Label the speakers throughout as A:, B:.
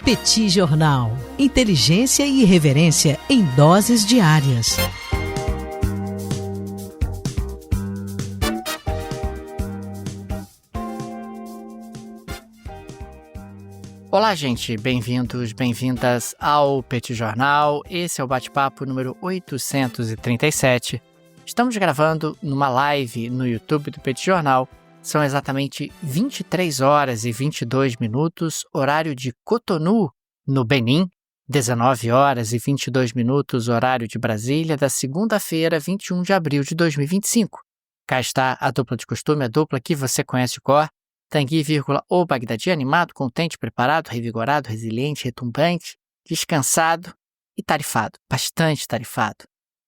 A: Petit Jornal. Inteligência e irreverência em doses diárias.
B: Olá, gente. Bem-vindos, bem-vindas ao Petit Jornal. Esse é o bate-papo número 837. Estamos gravando numa live no YouTube do Petit Jornal. São exatamente 23 horas e 22 minutos, horário de Cotonou, no Benin, 19 horas e 22 minutos, horário de Brasília, da segunda-feira, 21 de abril de 2025. Cá está a dupla de costume, a dupla que você conhece de cor, Tanguy, o Bagdadi, animado, contente, preparado, revigorado, resiliente, retumbante, descansado e tarifado, bastante tarifado.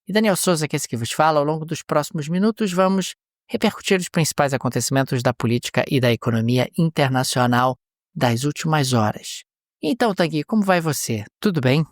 B: E Daniel Souza, que é esse que vos fala, ao longo dos próximos minutos vamos repercutir os principais acontecimentos da política e da economia internacional das últimas horas. Então, Tanguy, como vai você? Tudo bem?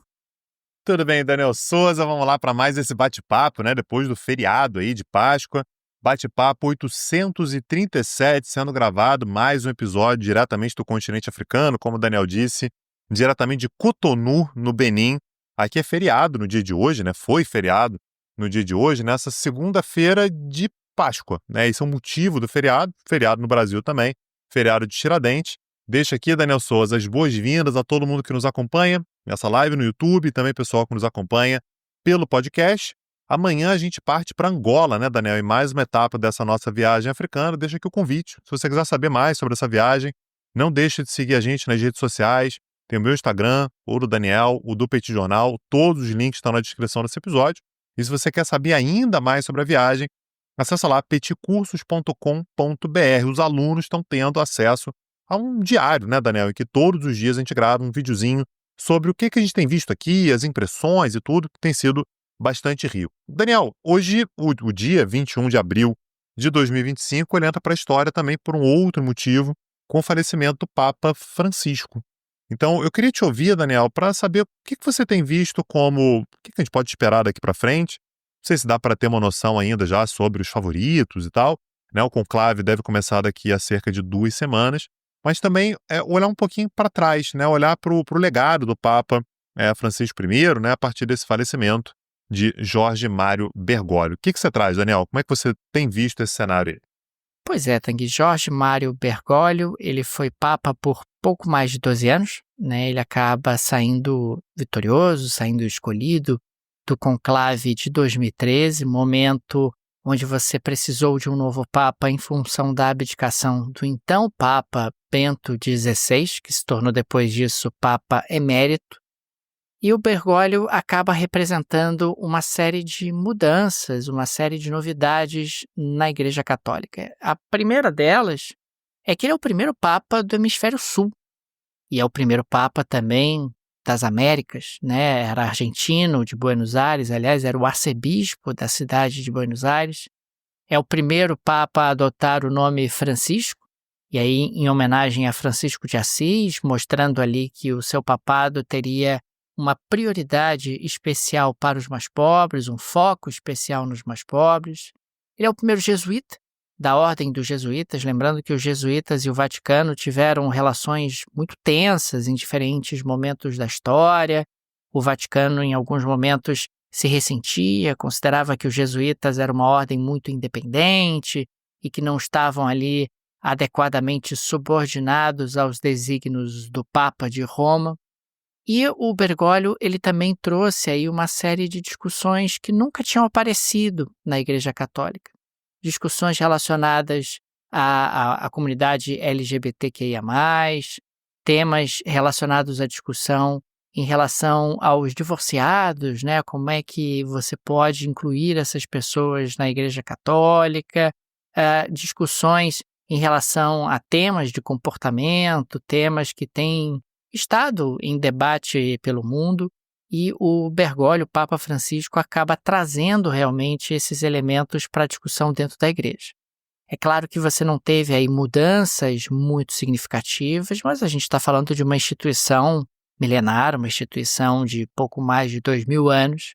C: Tudo bem, Daniel Souza. Vamos lá para mais esse bate-papo, né? Depois do feriado aí de Páscoa. Bate-papo 837 sendo gravado, mais um episódio diretamente do continente africano, como o Daniel disse, diretamente de Cotonou, no Benin. Aqui é feriado no dia de hoje, né? Foi feriado no dia de hoje, nessa segunda-feira de Páscoa, né? Esse é o motivo do feriado no Brasil também, feriado de Tiradentes. Deixa aqui, Daniel Souza, as boas-vindas a todo mundo que nos acompanha nessa live no YouTube, e também pessoal que nos acompanha pelo podcast. Amanhã a gente parte para Angola, né, Daniel? E mais uma etapa dessa nossa viagem africana. Deixa aqui o convite. Se você quiser saber mais sobre essa viagem, não deixe de seguir a gente nas redes sociais. Tem o meu Instagram, o do Daniel, o do Petit Jornal. Todos os links estão na descrição desse episódio. E se você quer saber ainda mais sobre a viagem, acessa lá petcursos.com.br. Os alunos estão tendo acesso a um diário, né, Daniel? Em que todos os dias a gente grava um videozinho sobre o que a gente tem visto aqui, as impressões e tudo, que tem sido bastante rico. Daniel, hoje, o dia 21 de abril de 2025, ele entra para a história também por um outro motivo, com o falecimento do Papa Francisco. Então, eu queria te ouvir, Daniel, para saber o que você tem visto como... O que a gente pode esperar daqui para frente? Não sei se dá para ter uma noção ainda já sobre os favoritos e tal, né? O conclave deve começar daqui a cerca de 2 semanas, mas também olhar um pouquinho para trás, né? Olhar para o legado do Papa Francisco I, né? A partir desse falecimento de Jorge Mário Bergoglio. O que você traz, Daniel? Como é que você tem visto esse cenário aí?
B: Pois é, Tanguy, Jorge Mário Bergoglio, ele foi Papa por pouco mais de 12 anos, né? Ele acaba saindo vitorioso, saindo escolhido do conclave de 2013, momento onde você precisou de um novo Papa em função da abdicação do então Papa Bento XVI, que se tornou depois disso Papa Emérito. E o Bergoglio acaba representando uma série de mudanças, uma série de novidades na Igreja Católica. A primeira delas é que ele é o primeiro Papa do Hemisfério Sul, e é o primeiro Papa também das Américas, né? Era argentino, de Buenos Aires, aliás, era o arcebispo da cidade de Buenos Aires. É o primeiro Papa a adotar o nome Francisco, e aí em homenagem a Francisco de Assis, mostrando ali que o seu papado teria uma prioridade especial para os mais pobres, um foco especial nos mais pobres. Ele é o primeiro jesuíta da Ordem dos Jesuítas, lembrando que os jesuítas e o Vaticano tiveram relações muito tensas em diferentes momentos da história. O Vaticano, em alguns momentos, se ressentia, considerava que os jesuítas eram uma ordem muito independente e que não estavam ali adequadamente subordinados aos desígnios do Papa de Roma. E o Bergoglio, ele também trouxe aí uma série de discussões que nunca tinham aparecido na Igreja Católica. Discussões relacionadas à comunidade LGBTQIA+, temas relacionados à discussão em relação aos divorciados, né? Como é que você pode incluir essas pessoas na Igreja Católica, discussões em relação a temas de comportamento, temas que têm estado em debate pelo mundo, e o Bergoglio, o Papa Francisco, acaba trazendo realmente esses elementos para a discussão dentro da igreja. É claro que você não teve aí mudanças muito significativas, mas a gente está falando de uma instituição milenar, uma instituição de pouco mais de 2000 anos,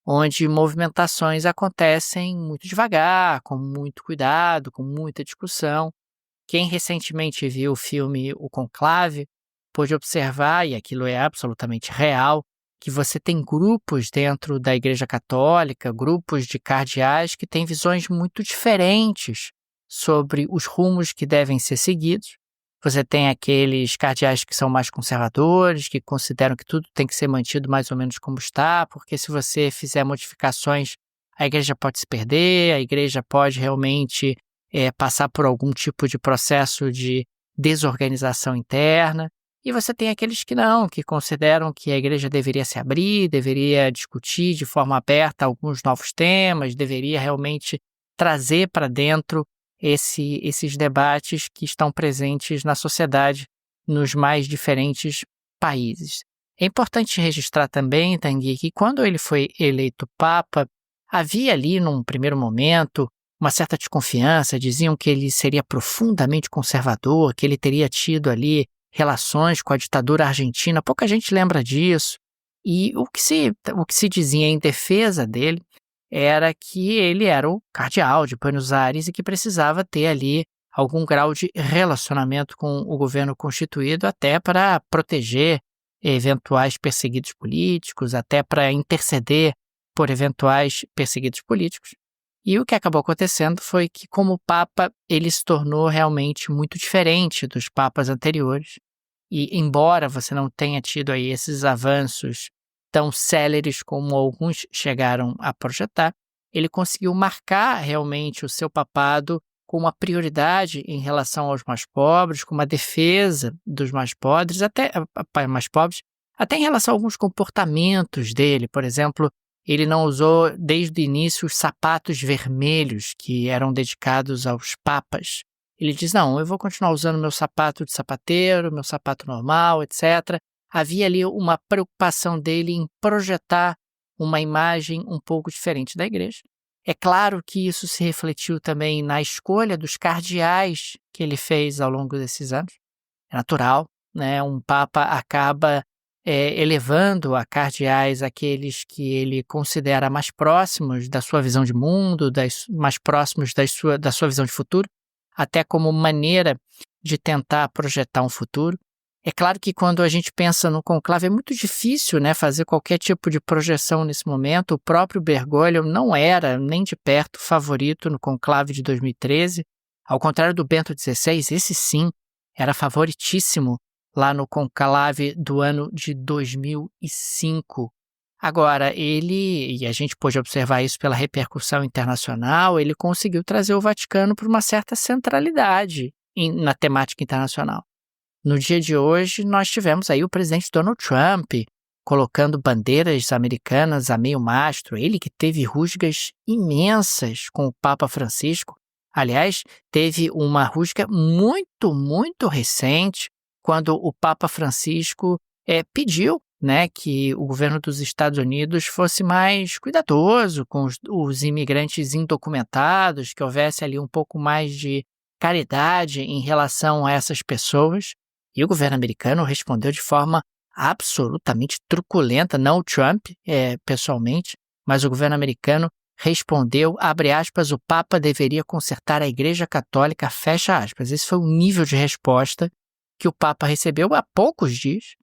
B: onde movimentações acontecem muito devagar, com muito cuidado, com muita discussão. Quem recentemente viu o filme O Conclave pôde observar, e aquilo é absolutamente real, que você tem grupos dentro da Igreja Católica, grupos de cardeais que têm visões muito diferentes sobre os rumos que devem ser seguidos. Você tem aqueles cardeais que são mais conservadores, que consideram que tudo tem que ser mantido mais ou menos como está, porque se você fizer modificações, a igreja pode se perder, a igreja pode realmente passar por algum tipo de processo de desorganização interna. E você tem aqueles que não, que consideram que a igreja deveria se abrir, deveria discutir de forma aberta alguns novos temas, deveria realmente trazer para dentro esses debates que estão presentes na sociedade nos mais diferentes países. É importante registrar também, Tanguy, que quando ele foi eleito Papa, havia ali, num primeiro momento, uma certa desconfiança, diziam que ele seria profundamente conservador, que ele teria tido ali relações com a ditadura argentina, pouca gente lembra disso. E o que se dizia em defesa dele era que ele era o cardeal de Buenos Aires e que precisava ter ali algum grau de relacionamento com o governo constituído até para proteger eventuais perseguidos políticos, até para interceder por eventuais perseguidos políticos. E o que acabou acontecendo foi que, como Papa, ele se tornou realmente muito diferente dos papas anteriores. E, embora você não tenha tido aí esses avanços tão céleres como alguns chegaram a projetar, ele conseguiu marcar realmente o seu papado com uma prioridade em relação aos mais pobres, com uma defesa dos mais pobres, até em relação a alguns comportamentos dele. Por exemplo, ele não usou desde o início os sapatos vermelhos que eram dedicados aos papas. Ele diz, não, eu vou continuar usando meu sapato de sapateiro, meu sapato normal, etc. Havia ali uma preocupação dele em projetar uma imagem um pouco diferente da igreja. É claro que isso se refletiu também na escolha dos cardeais que ele fez ao longo desses anos. É natural, né? Um papa acaba elevando a cardeais aqueles que ele considera mais próximos da sua visão de mundo, mais próximos da sua visão de futuro, até como maneira de tentar projetar um futuro. É claro que quando a gente pensa no conclave é muito difícil, né, fazer qualquer tipo de projeção nesse momento. O próprio Bergoglio não era nem de perto favorito no conclave de 2013. Ao contrário do Bento XVI, esse sim era favoritíssimo lá no conclave do ano de 2005. Agora, e a gente pôde observar isso pela repercussão internacional, ele conseguiu trazer o Vaticano para uma certa centralidade na temática internacional. No dia de hoje, nós tivemos aí o presidente Donald Trump colocando bandeiras americanas a meio mastro, ele que teve rusgas imensas com o Papa Francisco. Aliás, teve uma rusga muito, muito recente, quando o Papa Francisco pediu, né, que o governo dos Estados Unidos fosse mais cuidadoso com os imigrantes indocumentados, que houvesse ali um pouco mais de caridade em relação a essas pessoas. E o governo americano respondeu de forma absolutamente truculenta, não o Trump pessoalmente, mas o governo americano respondeu, abre aspas, o Papa deveria consertar a Igreja Católica, fecha aspas. Esse foi o nível de resposta que o Papa recebeu há poucos dias,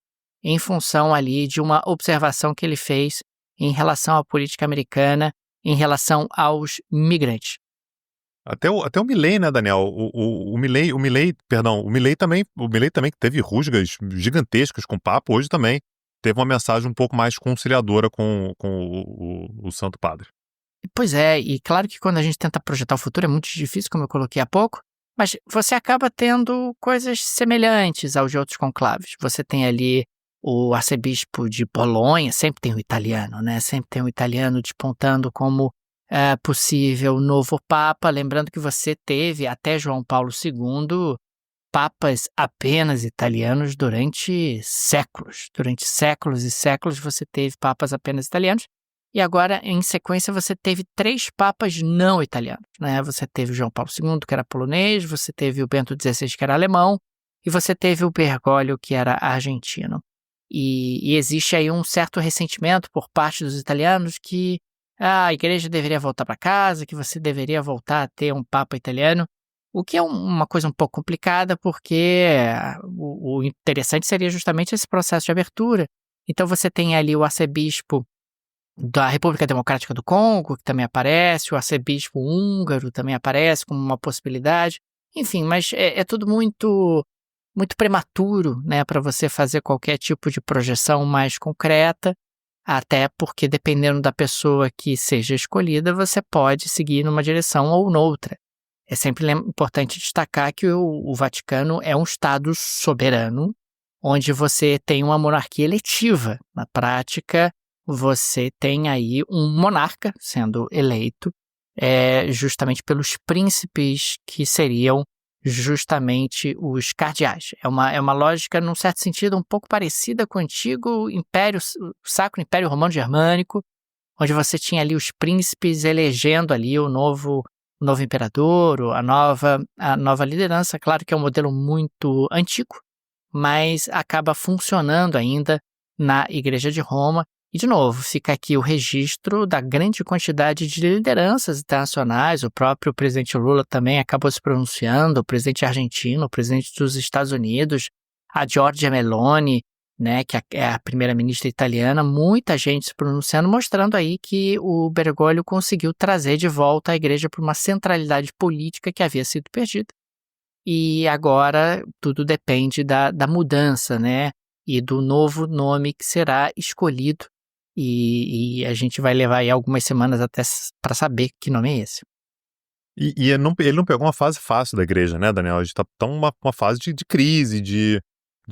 B: em função ali de uma observação que ele fez em relação à política americana, em relação aos migrantes.
C: Até o Milei, né, Daniel? O Milei também que teve rusgas gigantescas com o Papa, hoje também teve uma mensagem um pouco mais conciliadora com o Santo Padre.
B: Pois é, e claro que quando a gente tenta projetar o futuro é muito difícil, como eu coloquei há pouco, mas você acaba tendo coisas semelhantes aos de outros conclaves. Você tem ali o arcebispo de Bolonha, sempre tem o italiano, né? Sempre tem o italiano despontando como possível novo papa. Lembrando que você teve até João Paulo II papas apenas italianos durante séculos. Durante séculos e séculos você teve papas apenas italianos. E agora, em sequência, você teve 3 papas não italianos, né? Você teve o João Paulo II, que era polonês, você teve o Bento XVI, que era alemão, e você teve o Bergoglio, que era argentino. E existe aí um certo ressentimento por parte dos italianos que a igreja deveria voltar para casa, que você deveria voltar a ter um papa italiano. O que é uma coisa um pouco complicada, porque o interessante seria justamente esse processo de abertura. Então você tem ali o arcebispo da República Democrática do Congo, que também aparece, o arcebispo húngaro também aparece como uma possibilidade. Enfim, mas é tudo muito prematuro, né, para você fazer qualquer tipo de projeção mais concreta, até porque dependendo da pessoa que seja escolhida, você pode seguir numa direção ou noutra. É sempre importante destacar que o Vaticano é um Estado soberano, onde você tem uma monarquia eletiva. Na prática, você tem aí um monarca sendo eleito, justamente pelos príncipes que seriam justamente os cardeais. É uma lógica, num certo sentido, um pouco parecida com o antigo Império, o Sacro Império Romano Germânico, onde você tinha ali os príncipes elegendo ali o novo imperador, ou a nova liderança. Claro que é um modelo muito antigo, mas acaba funcionando ainda na Igreja de Roma. E, de novo, fica aqui o registro da grande quantidade de lideranças internacionais. O próprio presidente Lula também acabou se pronunciando, o presidente argentino, o presidente dos Estados Unidos, a Giorgia Meloni, né, que é a primeira-ministra italiana, muita gente se pronunciando, mostrando aí que o Bergoglio conseguiu trazer de volta a igreja para uma centralidade política que havia sido perdida. E agora tudo depende da mudança, né, e do novo nome que será escolhido. E a gente vai levar aí algumas semanas até para saber que nome é esse.
C: E ele não pegou uma fase fácil da igreja, né, Daniel? A gente está numa fase de crise, de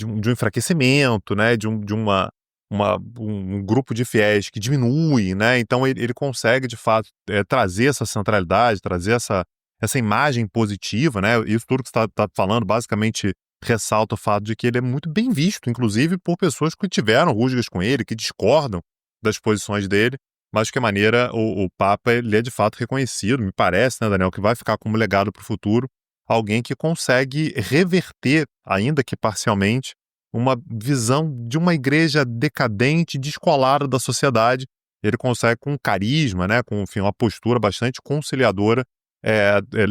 C: um enfraquecimento, né, de um grupo de fiéis que diminui, né? Então ele consegue, de fato, trazer essa centralidade, trazer essa imagem positiva, né? Isso tudo que você está falando basicamente ressalta o fato de que ele é muito bem visto, inclusive por pessoas que tiveram rusgas com ele, que discordam das posições dele, mas de que maneira o Papa ele é de fato reconhecido, me parece, né, Daniel, que vai ficar como legado para o futuro, alguém que consegue reverter, ainda que parcialmente, uma visão de uma igreja decadente, descolada da sociedade. Ele consegue, com carisma, né, com, enfim, uma postura bastante conciliadora,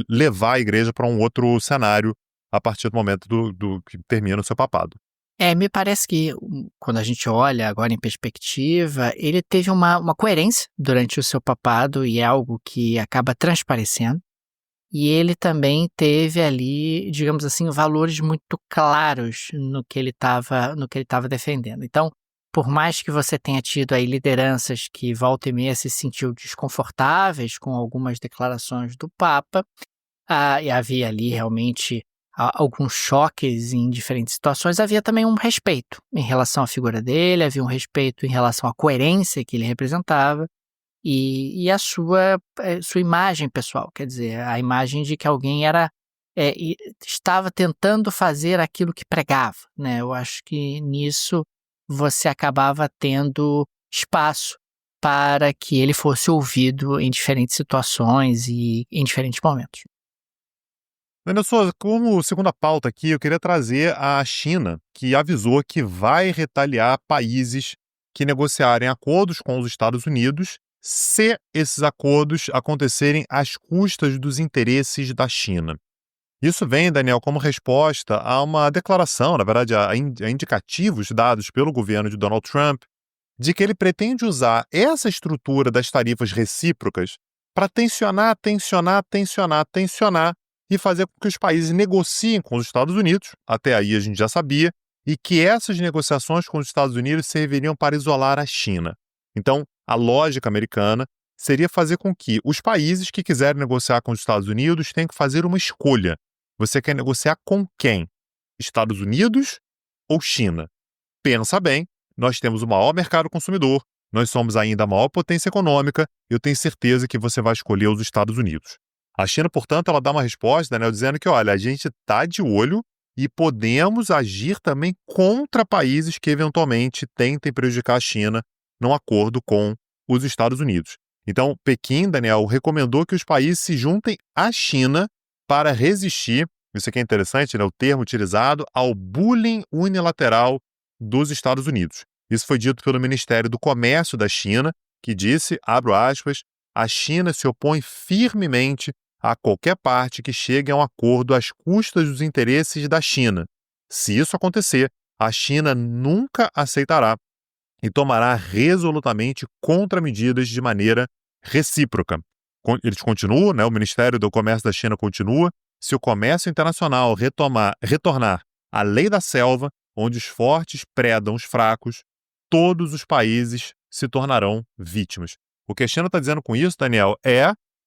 C: levar a igreja para um outro cenário a partir do momento do que termina o seu papado.
B: Me parece que quando a gente olha agora em perspectiva, ele teve uma coerência durante o seu papado e é algo que acaba transparecendo. E ele também teve ali, digamos assim, valores muito claros no que ele estava defendendo. Então, por mais que você tenha tido aí lideranças que volta e meia se sentiu desconfortáveis com algumas declarações do Papa, e havia ali realmente alguns choques em diferentes situações, havia também um respeito em relação à figura dele, havia um respeito em relação à coerência que ele representava e a sua imagem pessoal, quer dizer, a imagem de que alguém estava tentando fazer aquilo que pregava, né? Eu acho que nisso você acabava tendo espaço para que ele fosse ouvido em diferentes situações e em diferentes momentos.
C: Daniel Souza, como segunda pauta aqui, eu queria trazer a China, que avisou que vai retaliar países que negociarem acordos com os Estados Unidos se esses acordos acontecerem às custas dos interesses da China. Isso vem, Daniel, como resposta a uma declaração, na verdade, a indicativos dados pelo governo de Donald Trump, de que ele pretende usar essa estrutura das tarifas recíprocas para tensionar e fazer com que os países negociem com os Estados Unidos, até aí a gente já sabia, e que essas negociações com os Estados Unidos serviriam para isolar a China. Então, a lógica americana seria fazer com que os países que quiserem negociar com os Estados Unidos tenham que fazer uma escolha. Você quer negociar com quem? Estados Unidos ou China? Pensa bem, nós temos o maior mercado consumidor, nós somos ainda a maior potência econômica, eu tenho certeza que você vai escolher os Estados Unidos. A China, portanto, ela dá uma resposta, né, dizendo que, olha, a gente está de olho e podemos agir também contra países que eventualmente tentem prejudicar a China num acordo com os Estados Unidos. Então, Pequim, Daniel, recomendou que os países se juntem à China para resistir, isso aqui é interessante, né, o termo utilizado, ao bullying unilateral dos Estados Unidos. Isso foi dito pelo Ministério do Comércio da China, que disse, abro aspas, a China se opõe firmemente a qualquer parte que chegue a um acordo às custas dos interesses da China. Se isso acontecer, a China nunca aceitará e tomará resolutamente contramedidas de maneira recíproca. Eles continuam, né, o Ministério do Comércio da China continua. Se o comércio internacional retornar à lei da selva, onde os fortes predam os fracos, todos os países se tornarão vítimas. O que a China está dizendo com isso, Daniel,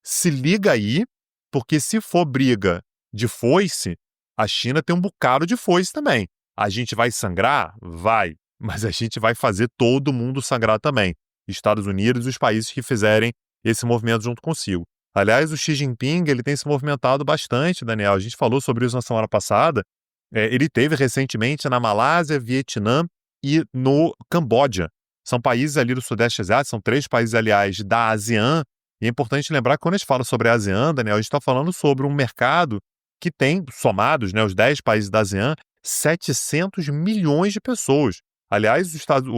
C: se liga aí, porque se for briga de foice, a China tem um bocado de foice também. A gente vai sangrar? Vai. Mas a gente vai fazer todo mundo sangrar também. Estados Unidos e os países que fizerem esse movimento junto consigo. Aliás, o Xi Jinping ele tem se movimentado bastante, Daniel. A gente falou sobre isso na semana passada. Ele teve recentemente na Malásia, Vietnã e no Camboja. São países ali do Sudeste Asiático, são 3 países, aliás, da ASEAN. E é importante lembrar que quando a gente fala sobre a ASEAN, Daniel, a gente está falando sobre um mercado que tem, somados, né, os 10 países da ASEAN, 700 milhões de pessoas. Aliás,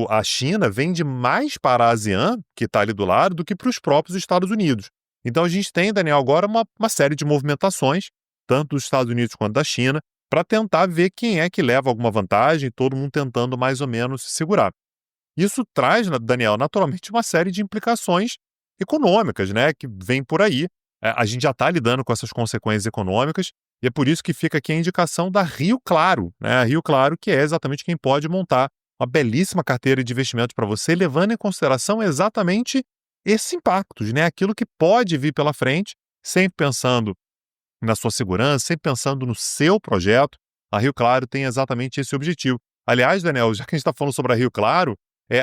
C: a China vende mais para a ASEAN, que está ali do lado, do que para os próprios Estados Unidos. Então a gente tem, Daniel, agora uma série de movimentações, tanto dos Estados Unidos quanto da China, para tentar ver quem é que leva alguma vantagem, todo mundo tentando mais ou menos se segurar. Isso traz, Daniel, naturalmente uma série de implicações econômicas, né, que vem por aí. A gente já está lidando com essas consequências econômicas e é por isso que fica aqui a indicação da Rio Claro, né, a Rio Claro que é exatamente quem pode montar uma belíssima carteira de investimentos para você, levando em consideração exatamente esses impactos, né, aquilo que pode vir pela frente, sempre pensando na sua segurança, sempre pensando no seu projeto. A Rio Claro tem exatamente esse objetivo. Aliás, Daniel, já que a gente está falando sobre a Rio Claro,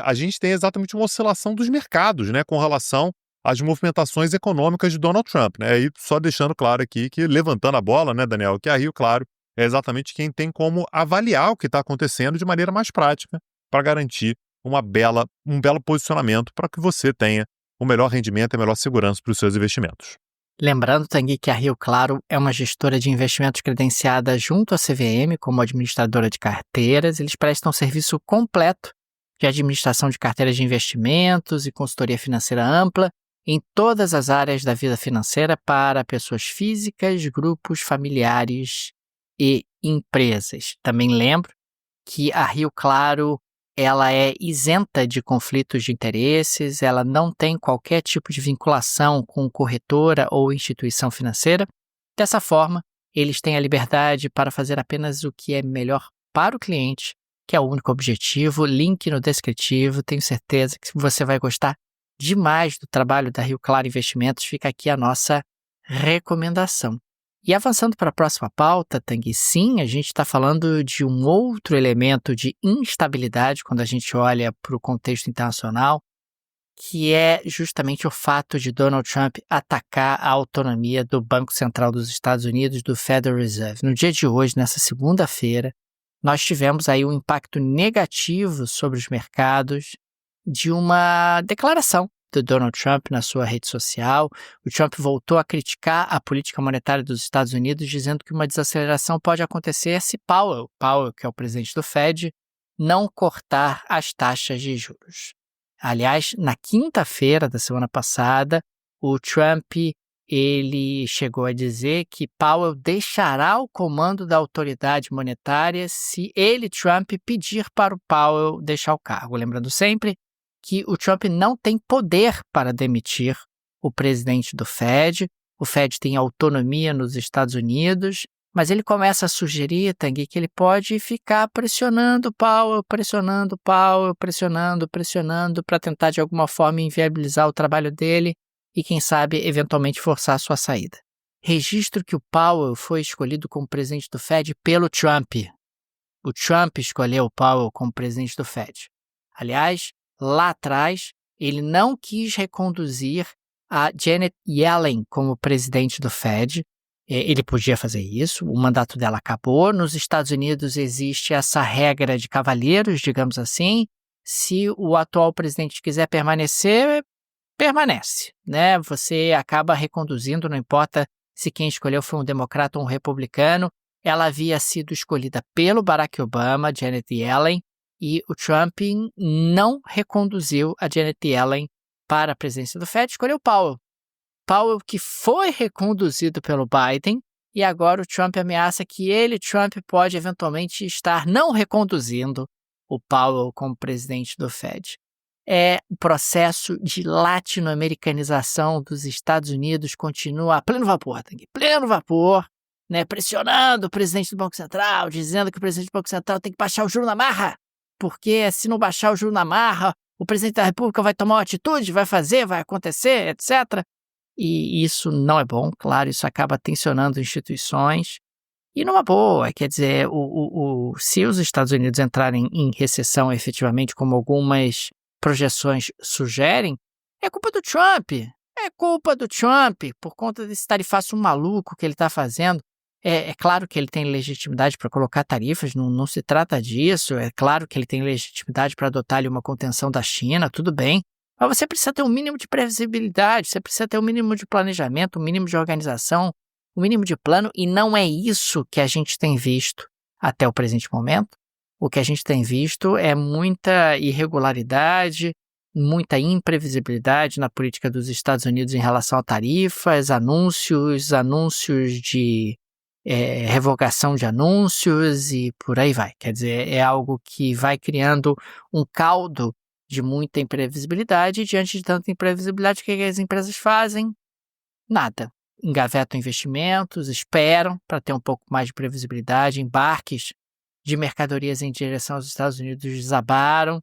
C: a gente tem exatamente uma oscilação dos mercados, né, com relação às movimentações econômicas de Donald Trump, né, e só deixando claro aqui que, levantando a bola, né, Daniel, que a Rio Claro é exatamente quem tem como avaliar o que está acontecendo de maneira mais prática para garantir um belo posicionamento para que você tenha o melhor rendimento e a melhor segurança para os seus investimentos.
B: Lembrando, Tanguy, que a Rio Claro é uma gestora de investimentos credenciada junto à CVM como administradora de carteiras. Eles prestam serviço completo de administração de carteiras de investimentos e consultoria financeira ampla em todas as áreas da vida financeira para pessoas físicas, grupos familiares e empresas. Também lembro que a Rio Claro ela é isenta de conflitos de interesses, ela não tem qualquer tipo de vinculação com corretora ou instituição financeira. Dessa forma, eles têm a liberdade para fazer apenas o que é melhor para o cliente, que é o único objetivo. Link no descritivo, tenho certeza que você vai gostar demais do trabalho da Rio Claro Investimentos. Fica aqui a nossa recomendação. E avançando para a próxima pauta, Tanguy, sim, a gente está falando de um outro elemento de instabilidade quando a gente olha para o contexto internacional, que é justamente o fato de Donald Trump atacar a autonomia do Banco Central dos Estados Unidos, do Federal Reserve. No dia de hoje, nessa segunda-feira, nós tivemos aí um impacto negativo sobre os mercados de uma declaração do Donald Trump na sua rede social. O Trump voltou a criticar a política monetária dos Estados Unidos, dizendo que uma desaceleração pode acontecer se Powell, que é o presidente do Fed, não cortar as taxas de juros. Aliás, na quinta-feira da semana passada, o Trump ele chegou a dizer que Powell deixará o comando da autoridade monetária se ele, Trump, pedir para o Powell deixar o cargo. Lembrando sempre que o Trump não tem poder para demitir o presidente do Fed. O Fed tem autonomia nos Estados Unidos, mas ele começa a sugerir, Tanguy, que ele pode ficar pressionando Powell, pressionando para tentar de alguma forma inviabilizar o trabalho dele e, quem sabe, eventualmente forçar a sua saída. Registro que o Powell foi escolhido como presidente do Fed pelo Trump. O Trump escolheu o Powell como presidente do Fed. Aliás, lá atrás, ele não quis reconduzir a Janet Yellen como presidente do Fed. Ele podia fazer isso, o mandato dela acabou. Nos Estados Unidos existe essa regra de cavalheiros, digamos assim. Se o atual presidente quiser permanecer, permanece, né? Você acaba reconduzindo, não importa se quem escolheu foi um democrata ou um republicano. Ela havia sido escolhida pelo Barack Obama, Janet Yellen, e o Trump não reconduziu a Janet Yellen para a presidência do Fed, escolheu Powell. Powell, que foi reconduzido pelo Biden, e agora o Trump ameaça que ele, Trump, pode eventualmente estar não reconduzindo o Powell como presidente do Fed. É o processo de latino-americanização dos Estados Unidos continua a pleno vapor, pleno vapor, né, pressionando o presidente do Banco Central, dizendo que o presidente do Banco Central tem que baixar o juro na marra, porque se não baixar o juro na marra, o presidente da República vai tomar uma atitude, vai fazer, vai acontecer, etc. E isso não é bom, claro, isso acaba tensionando instituições. E numa boa, quer dizer, se os Estados Unidos entrarem em recessão efetivamente, como algumas projeções sugerem, é culpa do Trump. É culpa do Trump, por conta desse tarifaço maluco que ele está fazendo. É claro que ele tem legitimidade para colocar tarifas, não se trata disso. É claro que ele tem legitimidade para adotar ali uma contenção da China, tudo bem. Mas você precisa ter um mínimo de previsibilidade, você precisa ter um mínimo de planejamento, um mínimo de organização, um mínimo de plano, e não é isso que a gente tem visto até o presente momento. O que a gente tem visto é muita irregularidade, muita imprevisibilidade na política dos Estados Unidos em relação a tarifas, anúncios de revogação de anúncios e por aí vai. Quer dizer, é algo que vai criando um caldo de muita imprevisibilidade, e diante de tanta imprevisibilidade, o que as empresas fazem? Nada. Engavetam investimentos, esperam para ter um pouco mais de previsibilidade, embarques de mercadorias em direção aos Estados Unidos desabaram,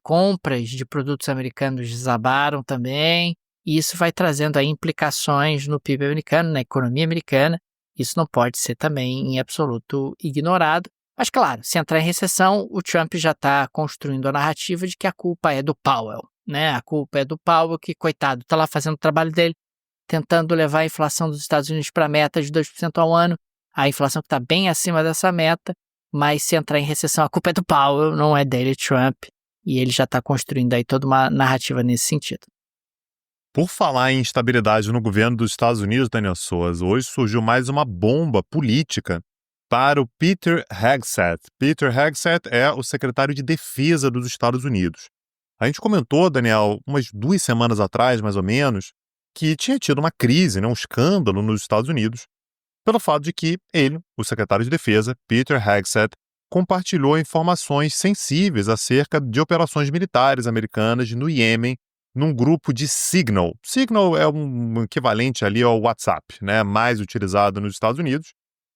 B: compras de produtos americanos desabaram também, e isso vai trazendo aí implicações no PIB americano, na economia americana. Isso não pode ser também em absoluto ignorado. Mas claro, se entrar em recessão, o Trump já está construindo a narrativa de que a culpa é do Powell, né? A culpa é do Powell, que, coitado, está lá fazendo o trabalho dele, tentando levar a inflação dos Estados Unidos para a meta de 2% ao ano, a inflação que está bem acima dessa meta, mas se entrar em recessão, a culpa é do Powell, não é dele, Trump, e ele já está construindo aí toda uma narrativa nesse sentido.
C: Por falar em instabilidade no governo dos Estados Unidos, Daniel Souza, hoje surgiu mais uma bomba política para o Peter Hegseth. Peter Hegseth é o secretário de Defesa dos Estados Unidos. A gente comentou, Daniel, umas 2 semanas atrás, mais ou menos, que tinha tido uma crise, um escândalo nos Estados Unidos, pelo fato de que ele, o secretário de Defesa, Peter Hegseth, compartilhou informações sensíveis acerca de operações militares americanas no Iêmen, num grupo de Signal. Signal é um equivalente ali ao WhatsApp, né, mais utilizado nos Estados Unidos.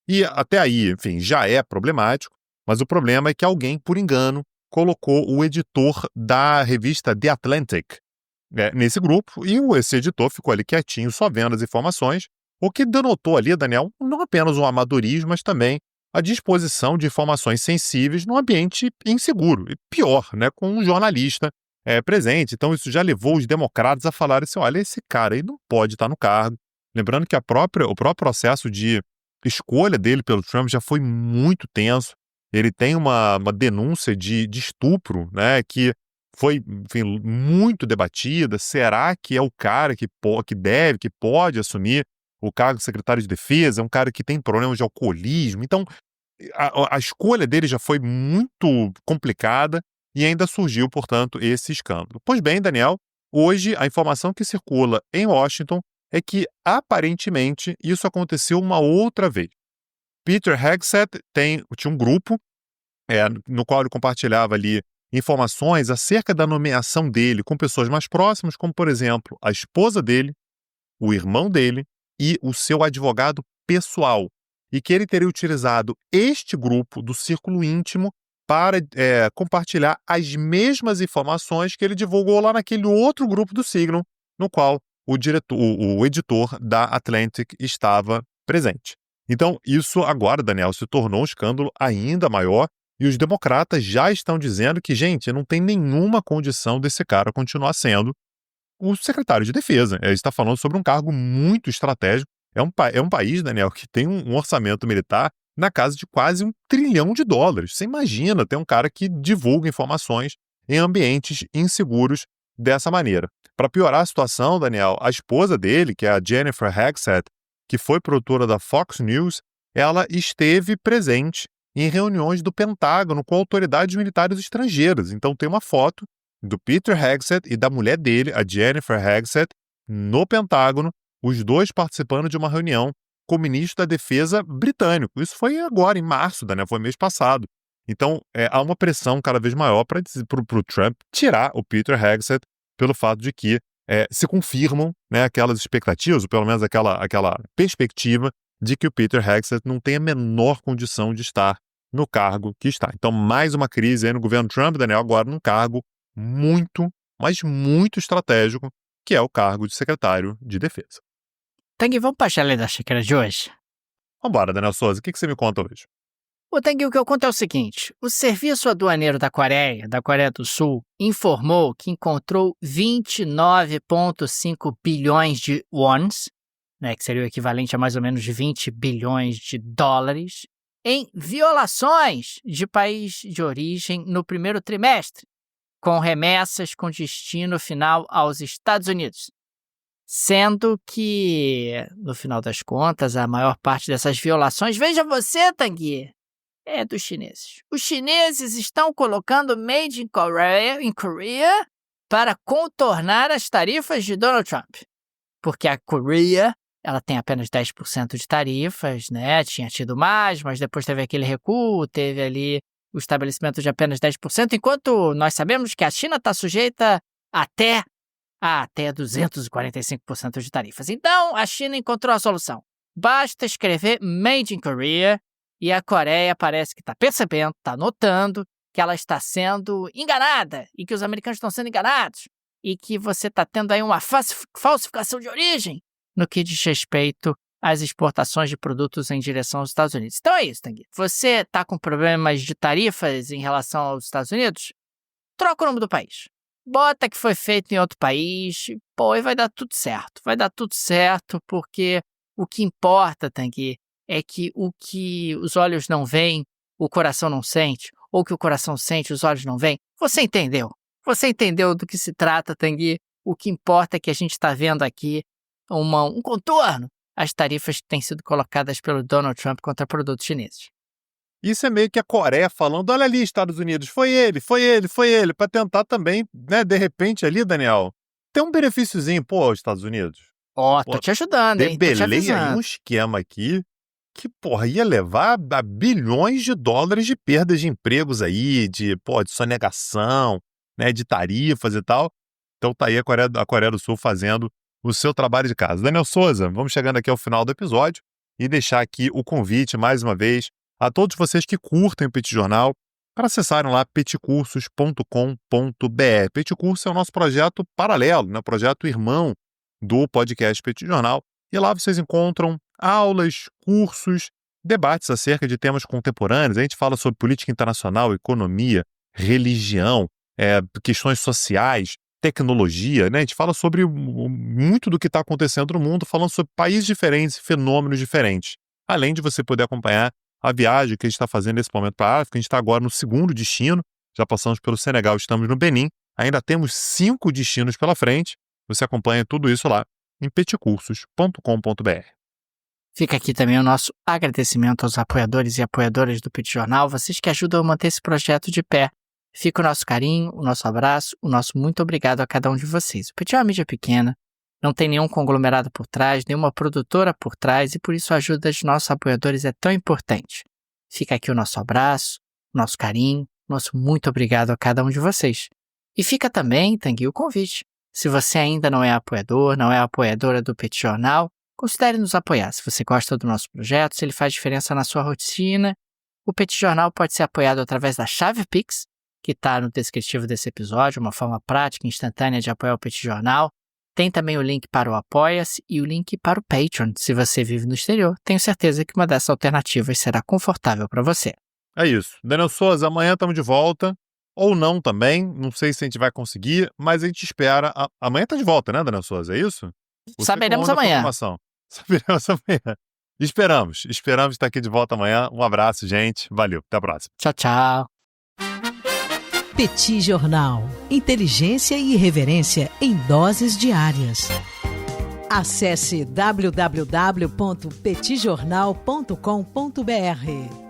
C: E até aí, enfim, já é problemático, mas o problema é que alguém, por engano, colocou o editor da revista The Atlantic nesse grupo, e esse editor ficou ali quietinho, só vendo as informações, o que denotou ali, Daniel, não apenas um amadorismo, mas também a disposição de informações sensíveis num ambiente inseguro, e pior, né, com um jornalista presente. Então isso já levou os democratas a falarem assim, olha, esse cara aí não pode estar no cargo. Lembrando que o próprio processo de escolha dele pelo Trump já foi muito tenso. Ele tem uma denúncia de estupro, né, que foi, enfim, muito debatida. Será que é o cara que pode assumir o cargo de secretário de defesa? É um cara que tem problemas de alcoolismo. Então, a escolha dele já foi muito complicada e ainda surgiu, portanto, esse escândalo. Pois bem, Daniel, hoje a informação que circula em Washington é que, aparentemente, isso aconteceu uma outra vez. Peter Hegseth tinha um grupo no qual ele compartilhava ali informações acerca da nomeação dele com pessoas mais próximas, como, por exemplo, a esposa dele, o irmão dele e o seu advogado pessoal, e que ele teria utilizado este grupo do círculo íntimo para compartilhar as mesmas informações que ele divulgou lá naquele outro grupo do Signal, no qual o editor da Atlantic estava presente. Então, isso agora, Daniel, se tornou um escândalo ainda maior, e os democratas já estão dizendo que, gente, não tem nenhuma condição desse cara continuar sendo o secretário de defesa. Ele está falando sobre um cargo muito estratégico. É um país, Daniel, que tem um orçamento militar na casa de quase $1 trilhão. Você imagina ter um cara que divulga informações em ambientes inseguros dessa maneira. Para piorar a situação, Daniel, a esposa dele, que é a Jennifer Hegseth, que foi produtora da Fox News, ela esteve presente em reuniões do Pentágono com autoridades militares estrangeiras. Então tem uma foto do Peter Hegseth e da mulher dele, a Jennifer Hegseth, no Pentágono, os dois participando de uma reunião com o ministro da Defesa britânico. Isso foi agora, em março, Daniel, foi mês passado. Então, há uma pressão cada vez maior para o Trump tirar o Peter Hegseth pelo fato de que se confirmam, né, aquelas expectativas, ou pelo menos aquela perspectiva de que o Peter Hegseth não tem a menor condição de estar no cargo que está. Então, mais uma crise aí no governo Trump, Daniel, agora num cargo muito, mas muito estratégico, que é o cargo de secretário de Defesa.
B: Tanguy, vamos para a chaleira da xícara de hoje?
C: Vambora, Daniel Souza, o que você me conta hoje?
B: Tanguy, o que eu conto é o seguinte: o Serviço Aduaneiro da Coreia do Sul, informou que encontrou 29,5 bilhões de wons, né, que seria o equivalente a mais ou menos 20 bilhões de dólares, em violações de país de origem no primeiro trimestre, com remessas com destino final aos Estados Unidos. Sendo que, no final das contas, a maior parte dessas violações, veja você, Tanguy, é dos chineses. Os chineses estão colocando Made in Korea para contornar as tarifas de Donald Trump. Porque a Coreia, ela tem apenas 10% de tarifas, né? Tinha tido mais, mas depois teve aquele recuo, teve ali o estabelecimento de apenas 10%, enquanto nós sabemos que a China está sujeita até 245% de tarifas. Então, a China encontrou a solução. Basta escrever Made in Korea e a Coreia parece que está percebendo, está notando que ela está sendo enganada e que os americanos estão sendo enganados e que você está tendo aí uma falsificação de origem no que diz respeito às exportações de produtos em direção aos Estados Unidos. Então é isso, Tanguy. Você está com problemas de tarifas em relação aos Estados Unidos? Troca o nome do país. Bota que foi feito em outro país, e vai dar tudo certo. Vai dar tudo certo porque o que importa, Tanguy, é que o que os olhos não veem, o coração não sente, ou que o coração sente, os olhos não veem. Você entendeu? Você entendeu do que se trata, Tanguy? O que importa é que a gente está vendo aqui um contorno às tarifas que têm sido colocadas pelo Donald Trump contra produtos chineses.
C: Isso é meio que a Coreia falando, olha ali, Estados Unidos, foi ele, para tentar também, né, de repente ali, Daniel, ter um benefíciozinho, Estados Unidos.
B: Tô te ajudando, hein?
C: Debelei aí um esquema aqui que, ia levar a bilhões de dólares de perdas de empregos aí, de sonegação, né, de tarifas e tal. Então tá aí a Coreia do Sul fazendo o seu trabalho de casa. Daniel Souza, vamos chegando aqui ao final do episódio e deixar aqui o convite, mais uma vez, a todos vocês que curtem o Petit Jornal, para acessarem lá petcursos.com.br. Petit Curso é o nosso projeto paralelo, né? Projeto irmão do podcast Petit Jornal. E lá vocês encontram aulas, cursos, debates acerca de temas contemporâneos. A gente fala sobre política internacional, economia, religião, questões sociais, tecnologia, né? A gente fala sobre muito do que está acontecendo no mundo, falando sobre países diferentes, fenômenos diferentes. Além de você poder acompanhar a viagem que a gente está fazendo nesse momento para a África. A gente está agora no segundo destino, já passamos pelo Senegal, estamos no Benin, ainda temos 5 destinos pela frente. Você acompanha tudo isso lá em petcursos.com.br.
B: Fica aqui também o nosso agradecimento aos apoiadores e apoiadoras do Petit Jornal, vocês que ajudam a manter esse projeto de pé. Fica o nosso carinho, o nosso abraço, o nosso muito obrigado a cada um de vocês. O Petit é uma mídia pequena, não tem nenhum conglomerado por trás, nenhuma produtora por trás, e por isso a ajuda de nossos apoiadores é tão importante. Fica aqui o nosso abraço, o nosso carinho, nosso muito obrigado a cada um de vocês. E fica também, Tanguy, o convite. Se você ainda não é apoiador, não é apoiadora do Petit Jornal, considere nos apoiar. Se você gosta do nosso projeto, se ele faz diferença na sua rotina, o Petit Jornal pode ser apoiado através da chave Pix, que está no descritivo desse episódio, uma forma prática e instantânea de apoiar o Petit Jornal. Tem também o link para o Apoia-se e o link para o Patreon. Se você vive no exterior, tenho certeza que uma dessas alternativas será confortável para você.
C: É isso. Daniel Souza, amanhã estamos de volta. Ou não também. Não sei se a gente vai conseguir, mas a gente espera. Amanhã está de volta, né, Daniel Souza? É isso?
B: Saberemos amanhã.
C: Saberemos amanhã. Esperamos estar aqui de volta amanhã. Um abraço, gente. Valeu. Até a próxima.
B: Tchau, tchau.
A: Petit Jornal. Inteligência e irreverência em doses diárias. Acesse www.petitjornal.com.br.